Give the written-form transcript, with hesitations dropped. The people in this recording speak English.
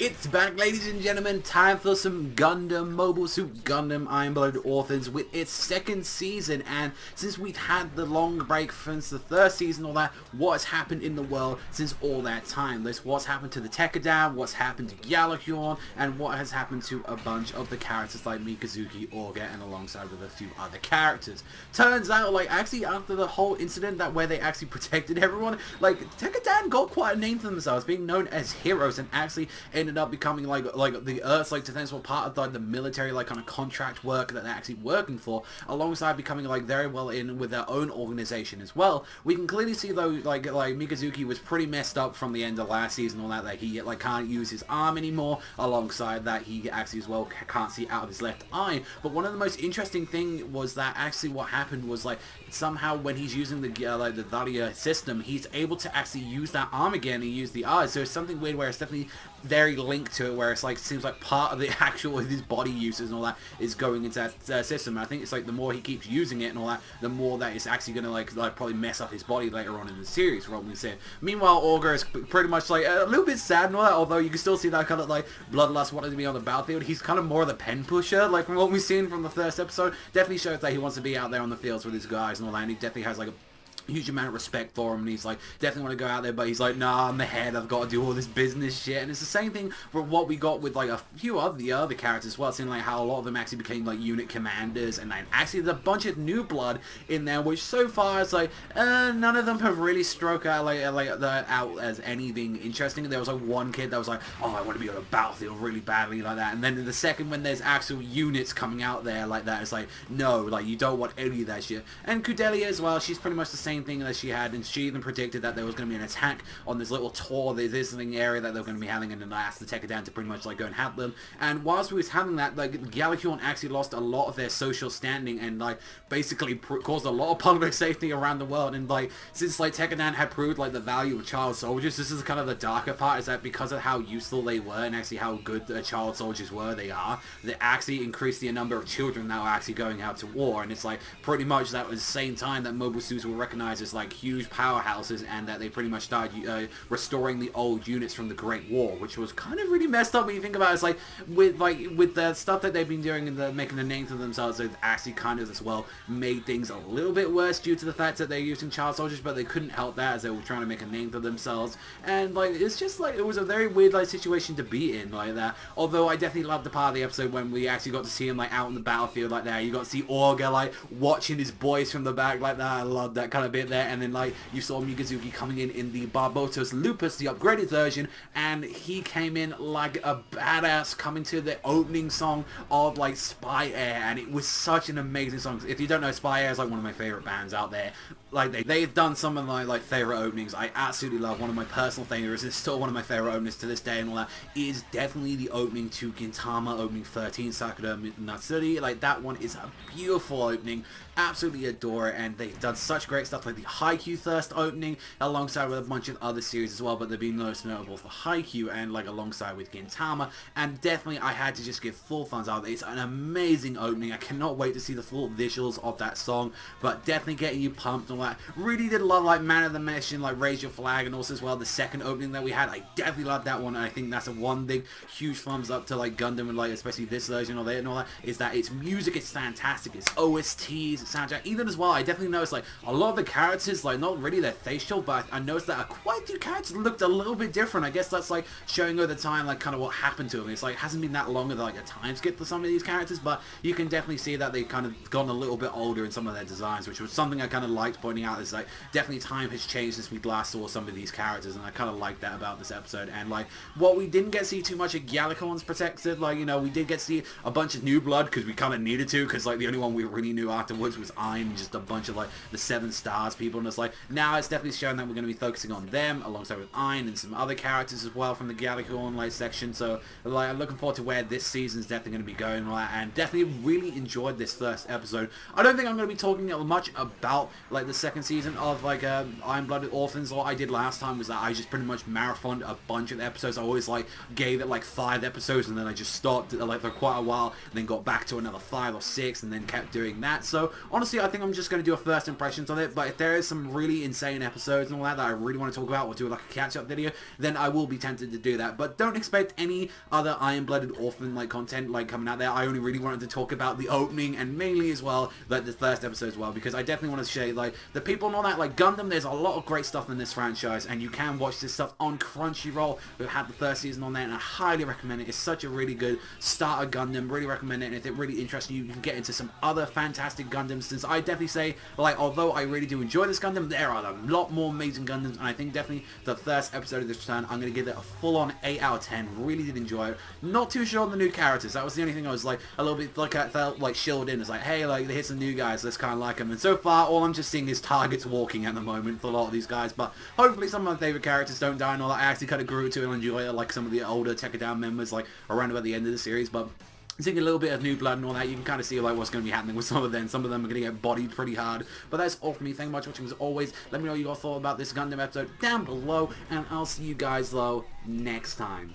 It's back, ladies and gentlemen, time for some Gundam, Mobile Suit Gundam Iron Blooded Orphans with its second season. And since we've had the long break since the third season, all that, what has happened in the world since all that time? There's what's happened to the Tekkadan, what's happened to Galakion, and what has happened to a bunch of the characters like Mikazuki, Orga, and alongside with a few other characters. Turns out, like, actually after the whole incident that where they actually protected everyone, like, Tekkadan got quite a name for themselves, being known as heroes, and actually ended up becoming like the Earth's like defensible part of like the military like kind of contract work that they're actually working for, alongside becoming like very well in with their own organization as well. We can clearly see though like Mikazuki was pretty messed up from the end of last season, all that, like he like can't use his arm anymore, alongside that he actually as well can't see out of his left eye. But one of the most interesting thing was that actually what happened was like somehow when he's using the like the Daria system, he's able to actually use that arm again and use the eyes. So it's something weird where it's definitely very linked to it, where it's like seems like part of the actual his body uses and all that is going into that system. And I think it's like the more he keeps using it and all that, the more that it's actually gonna like probably mess up his body later on in the series, from what we say. Meanwhile, Orga is pretty much like a little bit sad and all that, although you can still see that kind of like bloodlust wanting to be on the battlefield. He's kind of more of the pen pusher, like from what we've seen from the first episode. Definitely shows that he wants to be out there on the fields with his guys and all that, and he definitely has like a huge amount of respect for him, and he's like definitely want to go out there, but he's like, nah, I'm the head, I've got to do all this business shit. And it's the same thing for what we got with like a few of the other characters as well, seeing like how a lot of them actually became like unit commanders, and then actually there's a bunch of new blood in there, which so far is like none of them have really struck out out as anything interesting. There was like one kid that was like, oh, I want to be on a battlefield really badly like that, and then in the second when there's actual units coming out there like that, it's like, no, like you don't want any of that shit. And Kudelia as well, she's pretty much the same thing that she had, and she even predicted that there was going to be an attack on this little tour, this visiting area that they were going to be having, and then I asked the Tekkadan to pretty much like go and have them. And whilst we was having that, like Galakion actually lost a lot of their social standing, and like basically caused a lot of public safety around the world. And like since like Tekkadan had proved like the value of child soldiers, this is kind of the darker part, is that because of how useful they were and actually how good the child soldiers were, they actually increased the number of children that were actually going out to war. And it's like pretty much that was the same time that mobile suits were recognized as like huge powerhouses, and that they pretty much started restoring the old units from the Great War, which was kind of really messed up when you think about it. It's like with the stuff that they've been doing and making a name for themselves, they've actually kind of as well made things a little bit worse due to the fact that they're using child soldiers, but they couldn't help that as they were trying to make a name for themselves. And like it's just like it was a very weird like situation to be in like that. Although I definitely loved the part of the episode when we actually got to see him like out on the battlefield like that. You got to see Orga like watching his boys from the back like that. I loved that kind of bit there. And then like you saw Mikazuki coming in the Barbotos Lupus, the upgraded version, and he came in like a badass, coming to the opening song of like Spy Air, and it was such an amazing song. If you don't know, Spy Air is like one of my favorite bands out there. Like they've done some of my like favorite openings. I absolutely love one of my personal favorites. It's still one of my favorite openings to this day and all that. Is definitely the opening to Gintama opening 13 Sakura Natsuri. Like that one is a beautiful opening. Absolutely adore it, and they've done such great stuff like the Haikyuu Thirst opening alongside with a bunch of other series as well, but they've been most notable for Haikyuu and like alongside with Gintama. And definitely I had to just give full thumbs out. It's an amazing opening. I cannot wait to see the full visuals of that song, but definitely getting you pumped and all that. Really did love like Man of the Mission, like Raise Your Flag, and also as well the second opening that we had. I definitely loved that one, and I think that's a one big huge thumbs up to like Gundam, and like especially this version of it and all that, is that its music is fantastic, its OSTs, soundtrack, even as well. I definitely noticed like a lot of the characters, like not really their facial, but I noticed that quite a few characters looked a little bit different. I guess that's like showing over time like kind of what happened to them. It's like hasn't been that long of like a time skip for some of these characters, but you can definitely see that they've kind of gone a little bit older in some of their designs, which was something I kind of liked pointing out. Is like definitely time has changed since we last saw some of these characters, and I kind of like that about this episode. And like what we didn't get to see too much of Galakon's protected, like, you know, we did get to see a bunch of new blood because we kind of needed to, because like the only one we really knew afterwards was Ein, just a bunch of like the 7 stars people, and it's like now it's definitely showing that we're going to be focusing on them alongside with Ein and some other characters as well from the Galakon like section. So like I'm looking forward to where this season's definitely going to be going, and definitely really enjoyed this first episode. I don't think I'm going to be talking much about like the second season of like Iron-Blooded Orphans. What I did last time was that I just pretty much marathoned a bunch of episodes. I always like gave it like 5 episodes and then I just stopped like for quite a while and then got back to another 5 or 6 and then kept doing that. So honestly, I think I'm just going to do a first impressions on it, but if there is some really insane episodes and all that I really want to talk about or do like a catch-up video, then I will be tempted to do that. But don't expect any other Iron-Blooded Orphan like content like coming out there. I only really wanted to talk about the opening and mainly as well like the first episode as well, because I definitely want to show like the people and all that. Like Gundam, there's a lot of great stuff in this franchise and you can watch this stuff on Crunchyroll. We've had the first season on there and I highly recommend it. It's such a really good starter Gundam, really recommend it, and if it really interests you, you can get into some other fantastic Gundams, since I definitely say like although I really do enjoy this Gundam, there are a lot more amazing Gundams, and I think definitely the first episode of this return I'm going to give it a full-on 8 out of 10. Really did enjoy it. Not too sure on the new characters. That was the only thing I was like a little bit like I felt like shielded in. It's like, hey, like here's some new guys, let's kind of like them, and so far all I'm just seeing is targets walking at the moment for a lot of these guys, but hopefully some of my favorite characters don't die and all that. I actually kind of grew to enjoy it, like some of the older Tekka Down members like around about the end of the series, but seeing a little bit of new blood and all that, you can kind of see like what's going to be happening with some of them. Some of them are going to get bodied pretty hard. But that's all from me. Thank you much for watching as always. Let me know what you all thought about this Gundam episode down below, and I'll see you guys though next time.